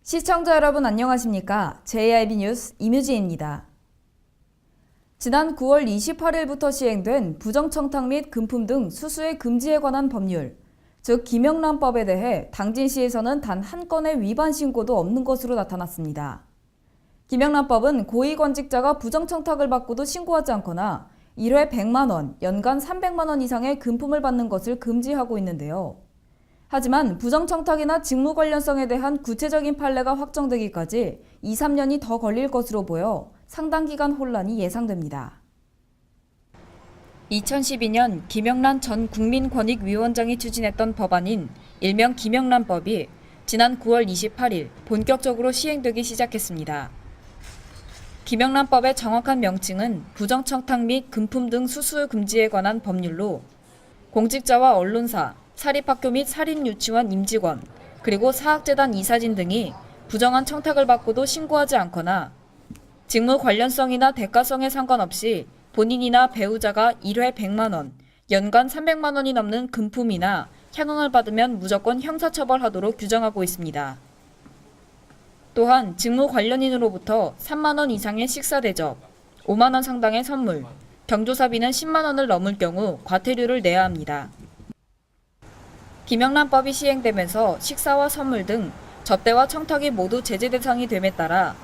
시청자 여러분 안녕하십니까? JIB 뉴스 임유진입니다. 지난 9월 28일부터 시행된 부정청탁 및 금품 등 수수의 금지에 관한 법률, 즉 김영란법에 대해 당진시에서는 단 한 건의 위반 신고도 없는 것으로 나타났습니다. 김영란법은 고위권직자가 부정청탁을 받고도 신고하지 않거나 1회 100만 원, 연간 300만 원 이상의 금품을 받는 것을 금지하고 있는데요. 하지만 부정청탁이나 직무 관련성에 대한 구체적인 판례가 확정되기까지 2~3년이 더 걸릴 것으로 보여 상당 기간 혼란이 예상됩니다. 2012년 김영란 전 국민권익위원장이 추진했던 법안인 일명 김영란법이 지난 9월 28일 본격적으로 시행되기 시작했습니다. 김영란법의 정확한 명칭은 부정청탁 및 금품 등 수수 금지에 관한 법률로 공직자와 언론사, 사립학교 및 사립유치원 임직원, 그리고 사학재단 이사진 등이 부정한 청탁을 받고도 신고하지 않거나 직무 관련성이나 대가성에 상관없이 본인이나 배우자가 1회 100만 원, 연간 300만 원이 넘는 금품이나 향응을 받으면 무조건 형사처벌하도록 규정하고 있습니다. 또한 직무 관련인으로부터 3만 원 이상의 식사 대접, 5만 원 상당의 선물, 경조사비는 10만 원을 넘을 경우 과태료를 내야 합니다. 김영란법이 시행되면서 식사와 선물 등 접대와 청탁이 모두 제재 대상이 됨에 따라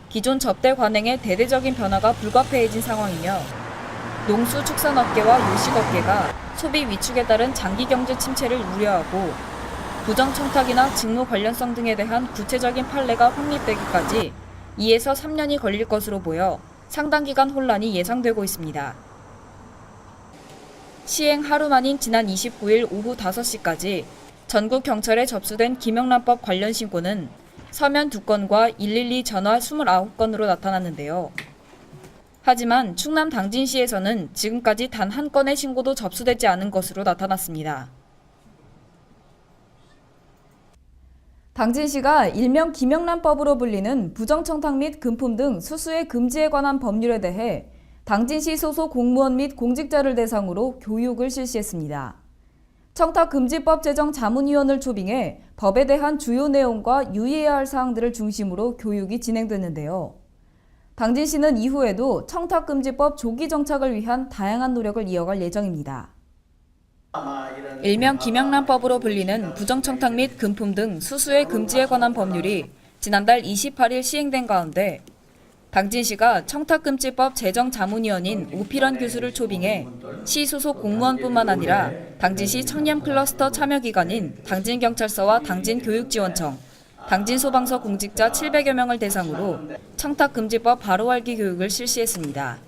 기존 접대 관행의 대대적인 변화가 불가피해진 상황이며 농수축산업계와 요식업계가 소비 위축에 따른 장기 경제 침체를 우려하고 부정청탁이나 직무 관련성 등에 대한 구체적인 판례가 확립되기까지 2에서 3년이 걸릴 것으로 보여 상당 기간 혼란이 예상되고 있습니다. 시행 하루 만인 지난 29일 오후 5시까지 전국 경찰에 접수된 김영란법 관련 신고는 서면 2건과 112 전화 29건으로 나타났는데요. 하지만 충남 당진시에서는 지금까지 단 한 건의 신고도 접수되지 않은 것으로 나타났습니다. 당진시가 일명 김영란법으로 불리는 부정청탁 및 금품 등 수수의 금지에 관한 법률에 대해 당진시 소속 공무원 및 공직자를 대상으로 교육을 실시했습니다. 청탁금지법 제정 자문위원을 초빙해 법에 대한 주요 내용과 유의해야 할 사항들을 중심으로 교육이 진행됐는데요. 당진시는 이후에도 청탁금지법 조기 정착을 위한 다양한 노력을 이어갈 예정입니다. 일명 김영란법으로 불리는 부정청탁 및 금품 등 수수의 금지에 관한 법률이 지난달 28일 시행된 가운데 당진시가 청탁금지법 제정자문위원인 오필원 교수를 초빙해 시 소속 공무원뿐만 아니라 당진시 청렴클러스터 참여기관인 당진경찰서와 당진교육지원청, 당진소방서 공직자 700여 명을 대상으로 청탁금지법 바로 알기 교육을 실시했습니다.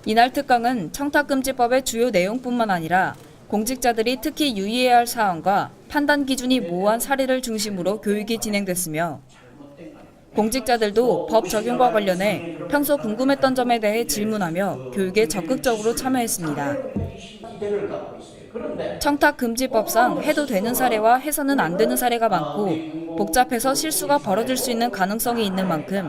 이날 특강은 청탁금지법의 주요 내용뿐만 아니라 공직자들이 특히 유의해야 할 사항과 판단 기준이 모호한 사례를 중심으로 교육이 진행됐으며 공직자들도 법 적용과 관련해 평소 궁금했던 점에 대해 질문하며 교육에 적극적으로 참여했습니다. 청탁금지법상 해도 되는 사례와 해서는 안 되는 사례가 많고 복잡해서 실수가 벌어질 수 있는 가능성이 있는 만큼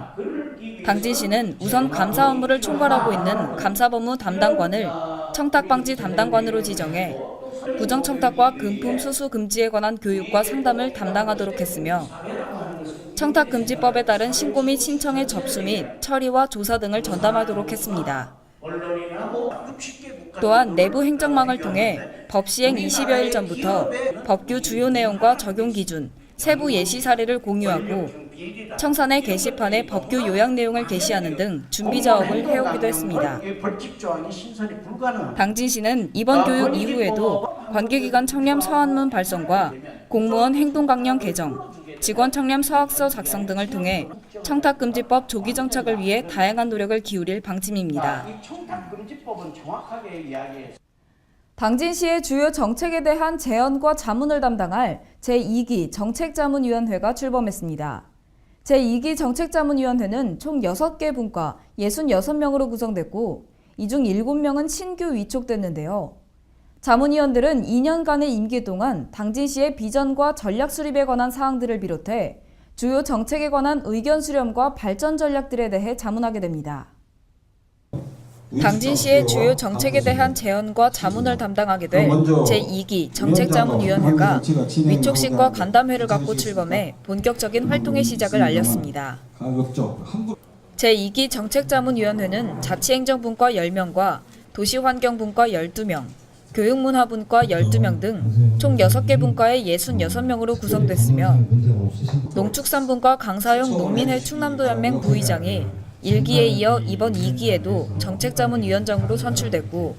당진시는 우선 감사 업무를 총괄하고 있는 감사법무 담당관을 청탁방지 담당관으로 지정해 부정청탁과 금품 수수 금지에 관한 교육과 상담을 담당하도록 했으며 청탁금지법에 따른 신고 및 신청의 접수 및 처리와 조사 등을 전담하도록 했습니다. 또한 내부 행정망을 통해 법 시행 20여일 전부터 법규 주요 내용과 적용 기준, 세부 예시 사례를 공유하고 청사내 게시판에 법규 요약 내용을 게시하는 등 준비 작업을 해오기도 했습니다. 당진시는 이번 교육 이후에도 관계기관 청렴 서한문 발송과 공무원 행동강령 개정, 직원 청렴 서학서 작성 등을 통해 청탁금지법 조기 정착을 위해 다양한 노력을 기울일 방침입니다. 당진시의 주요 정책에 대한 제언과 자문을 담당할 제2기 정책자문위원회가 출범했습니다. 제2기 정책자문위원회는 총 6개 분과 66명으로 구성됐고 이 중 7명은 신규 위촉됐는데요. 자문위원들은 2년간의 임기 동안 당진시의 비전과 전략 수립에 관한 사항들을 비롯해 주요 정책에 관한 의견 수렴과 발전 전략들에 대해 자문하게 됩니다. 당진시의 주요 정책에 대한 제언과 자문을 담당하게 될 제2기 정책자문위원회가 위촉신과 간담회를 갖고 출범해 본격적인 활동의 시작을 알렸습니다. 제2기 정책자문위원회는 자치행정분과 10명과 도시환경분과 12명, 교육문화분과 12명 등 총 6개 분과의 66명으로 구성됐으며 농축산분과 강사용 농민회 충남도연맹 부의장이 1기에 이어 이번 2기에도 정책자문위원장으로 선출됐고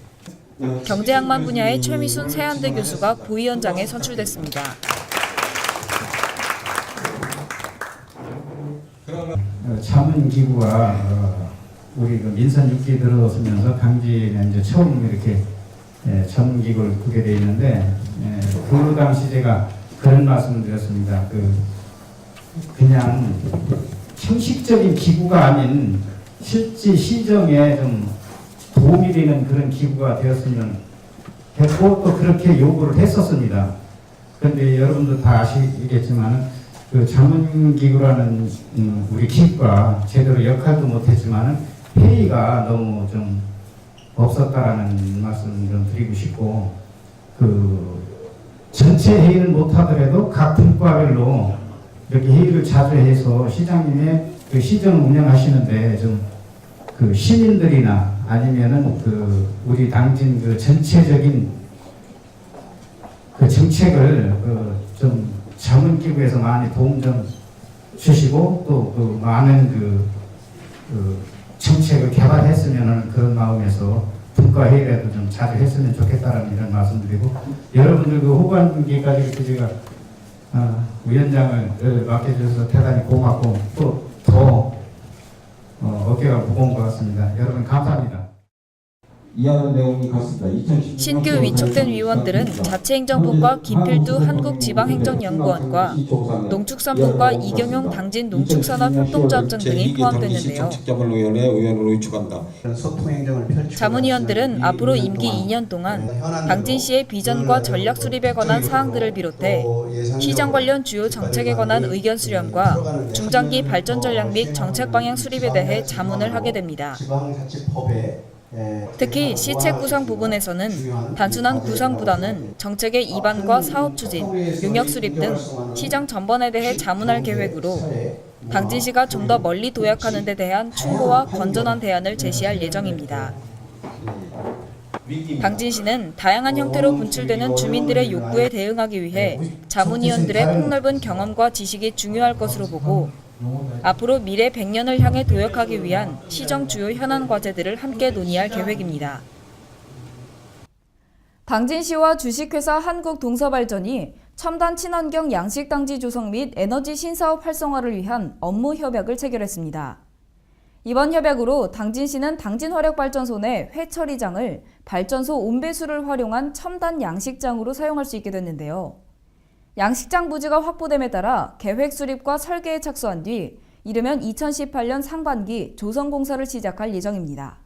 경제학만 분야의 최미순 세안대 교수가 부위원장에 선출됐습니다. 자문기구가 우리 민선 6기 들어서면서 당진에 이제 처음 이렇게 자문기구를 꾸게 되어 있는데 그 당시 제가 그런 말씀을 드렸습니다. 그냥 형식적인 기구가 아닌 실제 시정에 좀 도움이 되는 그런 기구가 되었으면 했고 또 그렇게 요구를 했었습니다. 그런데 여러분도 다 아시겠지만 그 자문기구라는 우리 기구가 제대로 역할도 못했지만 회의가 너무 좀 없었다라는 말씀 좀 드리고 싶고 전체 회의를 못하더라도 각 분과별로 이렇게 회의를 자주 해서 시장님의 시정을 운영하시는데 좀 시민들이나 아니면은 우리 당진 전체적인 정책을 좀 자문기구에서 많이 도움 좀 주시고 또 많은 정책을 개발했으면은 그런 마음에서 분과회의라도 좀 자주 했으면 좋겠다라는 이런 말씀드리고 여러분들 후반기까지 이렇게 제가 위원장을 맡겨주셔서 대단히 고맙고 또 더 어깨가 무거운 것 같습니다. 여러분 감사합니다. 신규 위촉된 위원들은 자치행정부과 김필두 한국지방행정연구원과 농축산부과 이경용 당진 농축산업협동조합장 등이 포함됐는데요. 자문위원들은 앞으로 임기 2년 동안 당진시의 비전과 전략 수립에 관한 사항들을 비롯해 시장 관련 주요 정책에 관한 의견 수렴과 중장기 발전 전략 및 정책 방향 수립에 대해 자문을 하게 됩니다. 특히 시책 구상 부분에서는 단순한 구상보다는 정책의 입안과 사업 추진, 용역 수립 등 시장 전반에 대해 자문할 계획으로 당진시가 좀 더 멀리 도약하는 데 대한 충고와 건전한 대안을 제시할 예정입니다. 당진시는 다양한 형태로 분출되는 주민들의 요구에 대응하기 위해 자문위원들의 폭넓은 경험과 지식이 중요할 것으로 보고 앞으로 미래 100년을 향해 도약하기 위한 시정 주요 현안 과제들을 함께 논의할 계획입니다. 당진시와 주식회사 한국동서발전이 첨단 친환경 양식단지 조성 및 에너지 신사업 활성화를 위한 업무 협약을 체결했습니다. 이번 협약으로 당진시는 당진화력발전소 내 회처리장을 발전소 온배수를 활용한 첨단 양식장으로 사용할 수 있게 됐는데요. 양식장 부지가 확보됨에 따라 계획 수립과 설계에 착수한 뒤 이르면 2018년 상반기 조성공사를 시작할 예정입니다.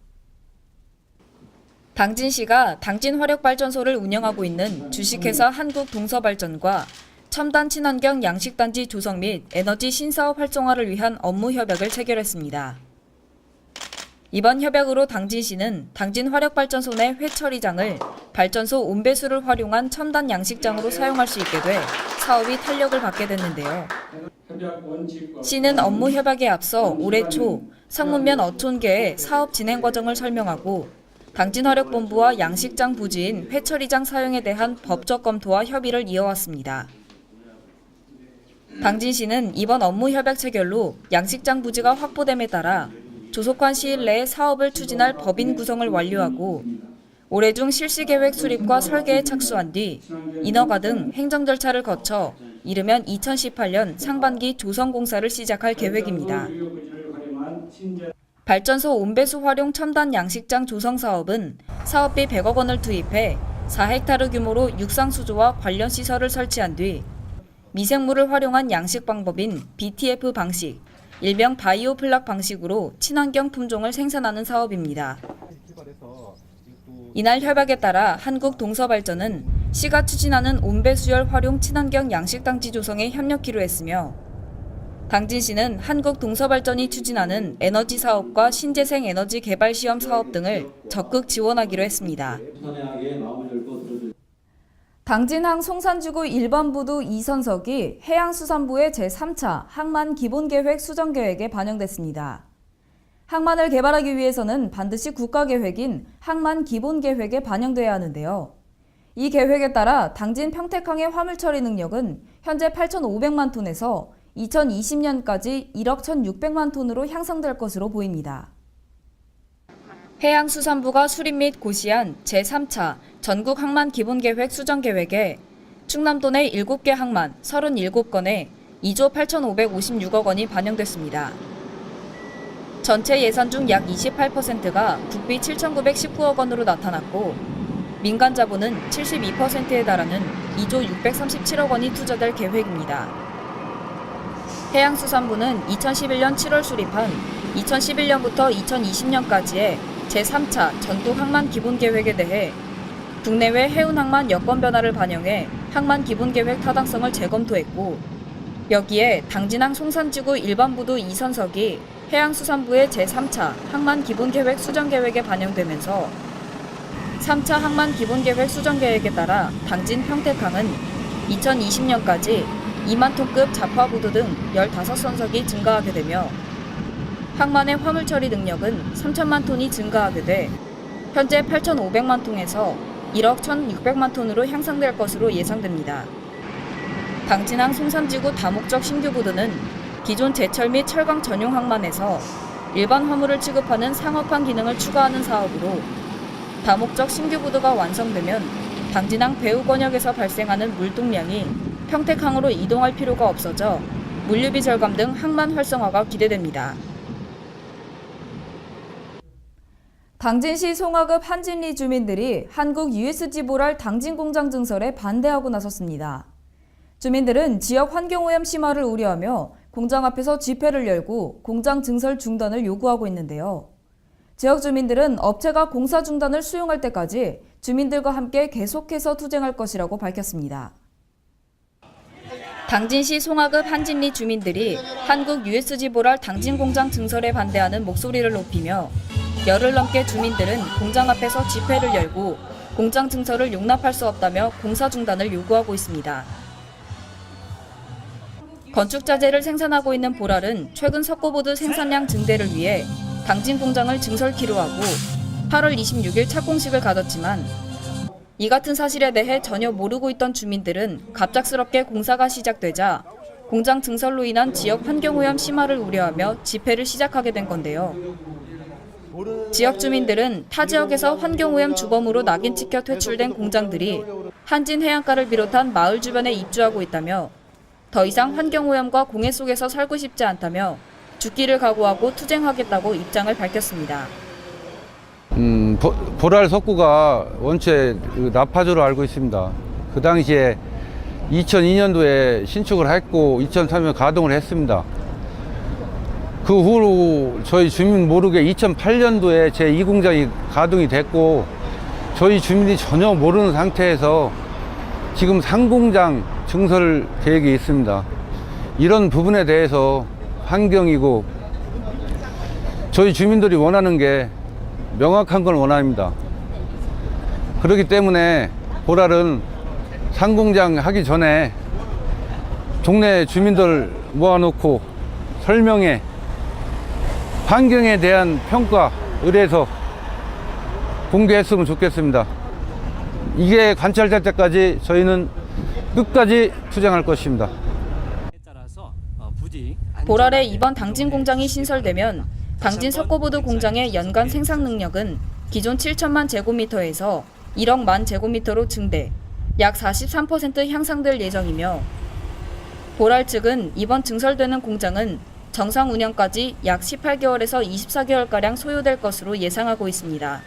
당진시가 당진화력발전소를 운영하고 있는 주식회사 한국동서발전과 첨단 친환경 양식단지 조성 및 에너지 신사업 활성화를 위한 업무 협약을 체결했습니다. 이번 협약으로 당진시는 당진화력발전소 내 회처리장을 발전소 온배수를 활용한 첨단 양식장으로 사용할 수 있게 돼 사업이 탄력을 받게 됐는데요. 시는 업무 협약에 앞서 올해 초 상문면 어촌계의 사업 진행 과정을 설명하고 당진화력본부와 양식장 부지인 회처리장 사용에 대한 법적 검토와 협의를 이어왔습니다. 당진시는 이번 업무 협약 체결로 양식장 부지가 확보됨에 따라 조속한 시일 내에 사업을 추진할 법인 구성을 완료하고 올해 중 실시계획 수립과 설계에 착수한 뒤 인허가 등 행정 절차를 거쳐 이르면 2018년 상반기 조성공사를 시작할 계획입니다. 발전소 온배수 활용 첨단 양식장 조성 사업은 사업비 100억 원을 투입해 4헥타르 규모로 육상수조와 관련 시설을 설치한 뒤 미생물을 활용한 양식 방법인 BTF 방식, 일명 바이오 플락 방식으로 친환경 품종을 생산하는 사업입니다. 이날 협약에 따라 한국동서발전은 시가 추진하는 온배수열 활용 친환경 양식단지 조성에 협력키로 했으며 당진시는 한국동서발전이 추진하는 에너지 사업과 신재생 에너지 개발 시험 사업 등을 적극 지원하기로 했습니다. 당진항 송산지구 1번 부두 2선석이 해양수산부의 제3차 항만 기본계획 수정계획에 반영됐습니다. 항만을 개발하기 위해서는 반드시 국가계획인 항만 기본계획에 반영돼야 하는데요. 이 계획에 따라 당진 평택항의 화물 처리 능력은 현재 8,500만 톤에서 2020년까지 1억 1,600만 톤으로 향상될 것으로 보입니다. 해양수산부가 수립 및 고시한 제3차 전국 항만 기본계획 수정계획에 충남도 내 7개 항만 37건에 2조 8,556억 원이 반영됐습니다. 전체 예산 중 약 28%가 국비 7,919억 원으로 나타났고 민간 자본은 72%에 달하는 2조 637억 원이 투자될 계획입니다. 해양수산부는 2011년 7월 수립한 2011년부터 2020년까지의 제3차 전국 항만 기본계획에 대해 국내외 해운항만 여건 변화를 반영해 항만 기본계획 타당성을 재검토했고 여기에 당진항 송산지구 일반부두 2선석이 해양수산부의 제3차 항만 기본계획 수정계획에 반영되면서 3차 항만 기본계획 수정계획에 따라 당진 평택항은 2020년까지 2만 톤급 잡화부두 등 15선석이 증가하게 되며 항만의 화물 처리 능력은 3천만 톤이 증가하게 돼 현재 8,500만 톤에서 1억 1,600만 톤으로 향상될 것으로 예상됩니다. 당진항 송산지구 다목적 신규 부두는 기존 제철 및 철강 전용 항만에서 일반 화물을 취급하는 상업항 기능을 추가하는 사업으로 다목적 신규 부두가 완성되면 당진항 배후 권역에서 발생하는 물동량이 평택항으로 이동할 필요가 없어져 물류비 절감 등 항만 활성화가 기대됩니다. 당진시 송화급 한진리 주민들이 한국 USG 보랄 당진 공장 증설에 반대하고 나섰습니다. 주민들은 지역 환경오염 심화를 우려하며 공장 앞에서 집회를 열고 공장 증설 중단을 요구하고 있는데요. 지역 주민들은 업체가 공사 중단을 수용할 때까지 주민들과 함께 계속해서 투쟁할 것이라고 밝혔습니다. 당진시 송화급 한진리 주민들이 한국 USG 보랄 당진 공장 증설에 반대하는 목소리를 높이며 열흘 넘게 주민들은 공장 앞에서 집회를 열고 공장 증설을 용납할 수 없다며 공사 중단을 요구하고 있습니다. 건축자재를 생산하고 있는 보랄은 최근 석고보드 생산량 증대를 위해 당진 공장을 증설키로 하고 8월 26일 착공식을 가졌지만 이 같은 사실에 대해 전혀 모르고 있던 주민들은 갑작스럽게 공사가 시작되자 공장 증설로 인한 지역 환경오염 심화를 우려하며 집회를 시작하게 된 건데요. 지역 주민들은 타 지역에서 환경오염 주범으로 낙인 찍혀 퇴출된 공장들이 한진 해안가를 비롯한 마을 주변에 입주하고 있다며 더 이상 환경오염과 공해 속에서 살고 싶지 않다며 죽기를 각오하고 투쟁하겠다고 입장을 밝혔습니다. 보랄 석구가 원체 나파주로 알고 있습니다. 그 당시에 2002년도에 신축을 했고 2003년 가동을 했습니다. 그 후로 저희 주민 모르게 2008년도에 제2공장이 가동이 됐고 저희 주민이 전혀 모르는 상태에서 지금 상공장 증설 계획이 있습니다. 이런 부분에 대해서 환경이고 저희 주민들이 원하는 게 명확한 걸 원합니다. 그렇기 때문에 보랄은 상공장 하기 전에 동네 주민들 모아놓고 설명회, 환경에 대한 평가, 의뢰서 공개했으면 좋겠습니다. 이게 관찰될 때까지 저희는 끝까지 투쟁할 것입니다. 보랄의 이번 당진 공장이 신설되면 당진 석고보드 공장의 연간 생산 능력은 기존 7천만 제곱미터에서 1억 만 제곱미터로 증대, 약 43% 향상될 예정이며 보랄 측은 이번 증설되는 공장은 정상 운영까지 약 18개월에서 24개월가량 소요될 것으로 예상하고 있습니다.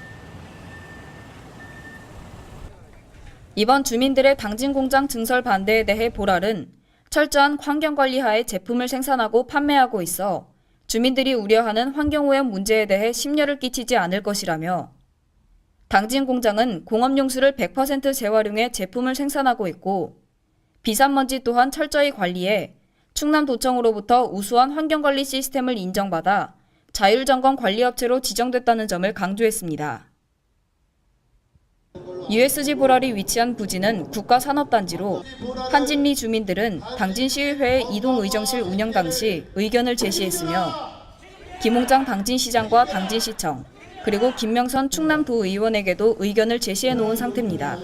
이번 주민들의 당진 공장 증설 반대에 대해 보랄은 철저한 환경관리 하에 제품을 생산하고 판매하고 있어 주민들이 우려하는 환경오염 문제에 대해 심려를 끼치지 않을 것이라며 당진 공장은 공업용수를 100% 재활용해 제품을 생산하고 있고 비산먼지 또한 철저히 관리해 충남도청으로부터 우수한 환경관리 시스템을 인정받아 자율점검 관리업체로 지정됐다는 점을 강조했습니다. USG 보랄이 위치한 부지는 국가산업단지로 한진리 주민들은 당진시의회의 이동의정실 운영 당시 의견을 제시했으며 김홍장 당진시장과 당진시청, 그리고 김명선 충남도의원에게도 의견을 제시해 놓은 상태입니다.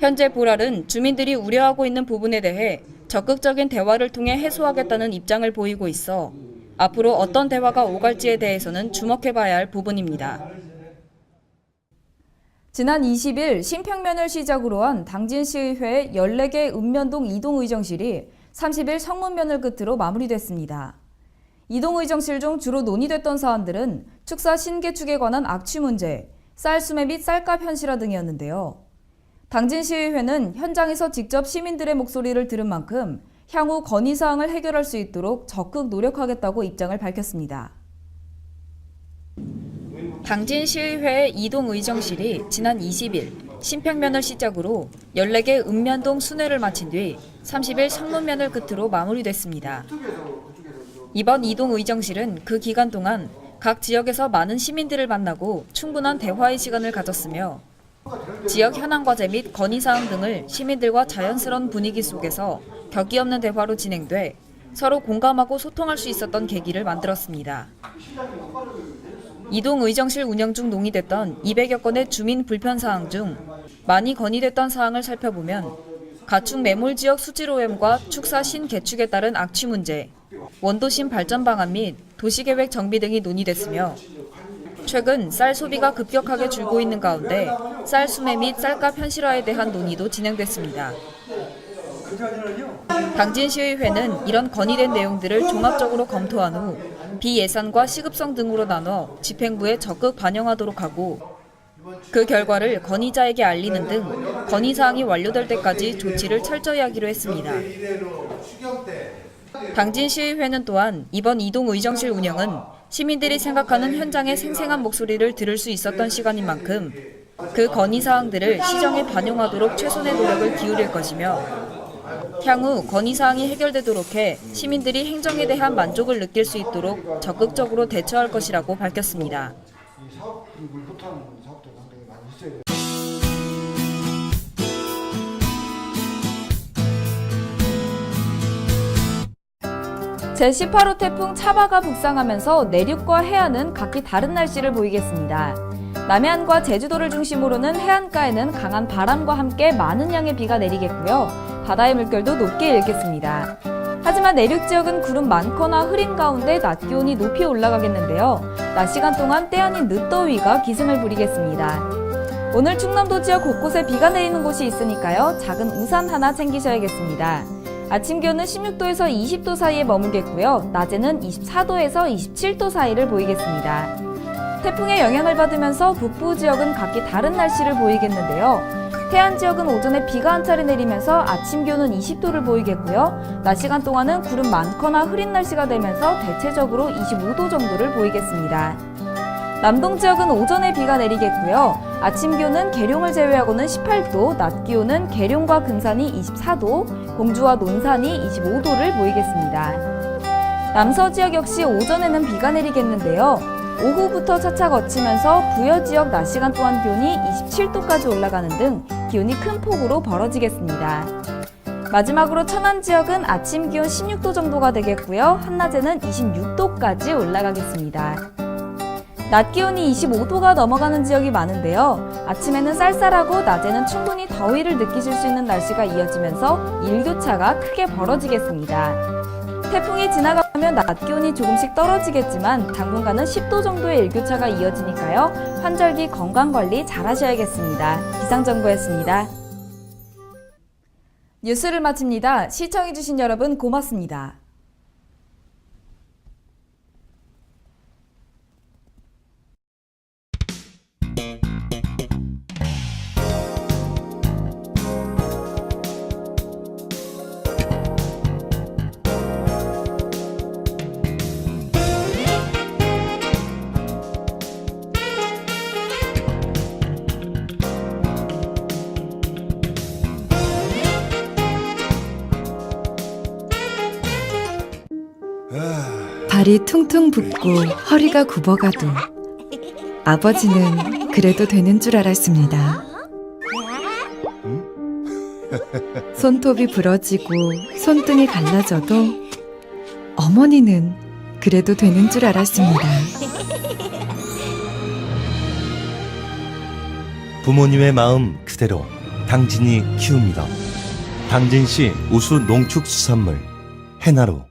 현재 보랄은 주민들이 우려하고 있는 부분에 대해 적극적인 대화를 통해 해소하겠다는 입장을 보이고 있어 앞으로 어떤 대화가 오갈지에 대해서는 주목해봐야 할 부분입니다. 지난 20일 신평면을 시작으로 한 당진시의회 14개 읍면동 이동의정실이 30일 성문면을 끝으로 마무리됐습니다. 이동의정실 중 주로 논의됐던 사안들은 축사 신개축에 관한 악취 문제, 쌀 수매 및 쌀값 현실화 등이었는데요. 당진시의회는 현장에서 직접 시민들의 목소리를 들은 만큼 향후 건의사항을 해결할 수 있도록 적극 노력하겠다고 입장을 밝혔습니다. 당진시의회의 이동의정실이 지난 20일 신평면을 시작으로 14개 읍면동 순회를 마친 뒤 30일 성문면을 끝으로 마무리됐습니다. 이번 이동의정실은 그 기간 동안 각 지역에서 많은 시민들을 만나고 충분한 대화의 시간을 가졌으며 지역 현안 과제 및 건의사항 등을 시민들과 자연스러운 분위기 속에서 격이 없는 대화로 진행돼 서로 공감하고 소통할 수 있었던 계기를 만들었습니다. 이동의정실 운영 중 논의됐던 200여 건의 주민 불편사항 중 많이 건의됐던 사항을 살펴보면 가축 매몰 지역 수지로염과 축사 신개축에 따른 악취 문제, 원도심 발전 방안 및 도시계획 정비 등이 논의됐으며 최근 쌀 소비가 급격하게 줄고 있는 가운데 쌀 수매 및 쌀값 현실화에 대한 논의도 진행됐습니다. 당진시의회는 이런 건의된 내용들을 종합적으로 검토한 후 비예산과 시급성 등으로 나눠 집행부에 적극 반영하도록 하고 그 결과를 건의자에게 알리는 등 건의사항이 완료될 때까지 조치를 철저히 하기로 했습니다. 당진시의회는 또한 이번 이동의정실 운영은 시민들이 생각하는 현장의 생생한 목소리를 들을 수 있었던 시간인 만큼 그 건의사항들을 시정에 반영하도록 최선의 노력을 기울일 것이며 향후 건의사항이 해결되도록 해 시민들이 행정에 대한 만족을 느낄 수 있도록 적극적으로 대처할 것이라고 밝혔습니다. 제18호 태풍 차바가 북상하면서 내륙과 해안은 각기 다른 날씨를 보이겠습니다. 남해안과 제주도를 중심으로는 해안가에는 강한 바람과 함께 많은 양의 비가 내리겠고요. 바다의 물결도 높게 일겠습니다. 하지만 내륙 지역은 구름 많거나 흐린 가운데 낮 기온이 높이 올라가겠는데요. 낮 시간 동안 때 아닌 늦더위가 기승을 부리겠습니다. 오늘 충남도 지역 곳곳에 비가 내리는 곳이 있으니까요. 작은 우산 하나 챙기셔야겠습니다. 아침 기온은 16도에서 20도 사이에 머물겠고요. 낮에는 24도에서 27도 사이를 보이겠습니다. 태풍의 영향을 받으면서 북부 지역은 각기 다른 날씨를 보이겠는데요. 해안 지역은 오전에 비가 한 차례 내리면서 아침 기온은 20도를 보이겠고요. 낮 시간 동안은 구름 많거나 흐린 날씨가 되면서 대체적으로 25도 정도를 보이겠습니다. 남동 지역은 오전에 비가 내리겠고요. 아침 기온은 계룡을 제외하고는 18도, 낮 기온은 계룡과 금산이 24도, 공주와 논산이 25도를 보이겠습니다. 남서 지역 역시 오전에는 비가 내리겠는데요. 오후부터 차차 거치면서 부여 지역 낮 시간 동안 기온이 27도까지 올라가는 등 기온이 큰 폭으로 벌어지겠습니다. 마지막으로 천안 지역은 아침 기온 16도 정도가 되겠고요. 한낮에는 26도까지 올라가겠습니다. 낮 기온이 25도가 넘어가는 지역이 많은데요. 아침에는 쌀쌀하고 낮에는 충분히 더위를 느끼실 수 있는 날씨가 이어지면서 일교차가 크게 벌어지겠습니다. 태풍이 지나가면 낮 기온이 조금씩 떨어지겠지만 당분간은 10도 정도의 일교차가 이어지니까요. 환절기 건강관리 잘 하셔야겠습니다. 기상정보였습니다. 뉴스를 마칩니다. 시청해주신 여러분 고맙습니다. 다리 퉁퉁 붓고 허리가 굽어가도 아버지는 그래도 되는 줄 알았습니다. 손톱이 부러지고 손등이 갈라져도 어머니는 그래도 되는 줄 알았습니다. 부모님의 마음 그대로 당진이 키웁니다. 당진시 우수 농축수산물 해나루.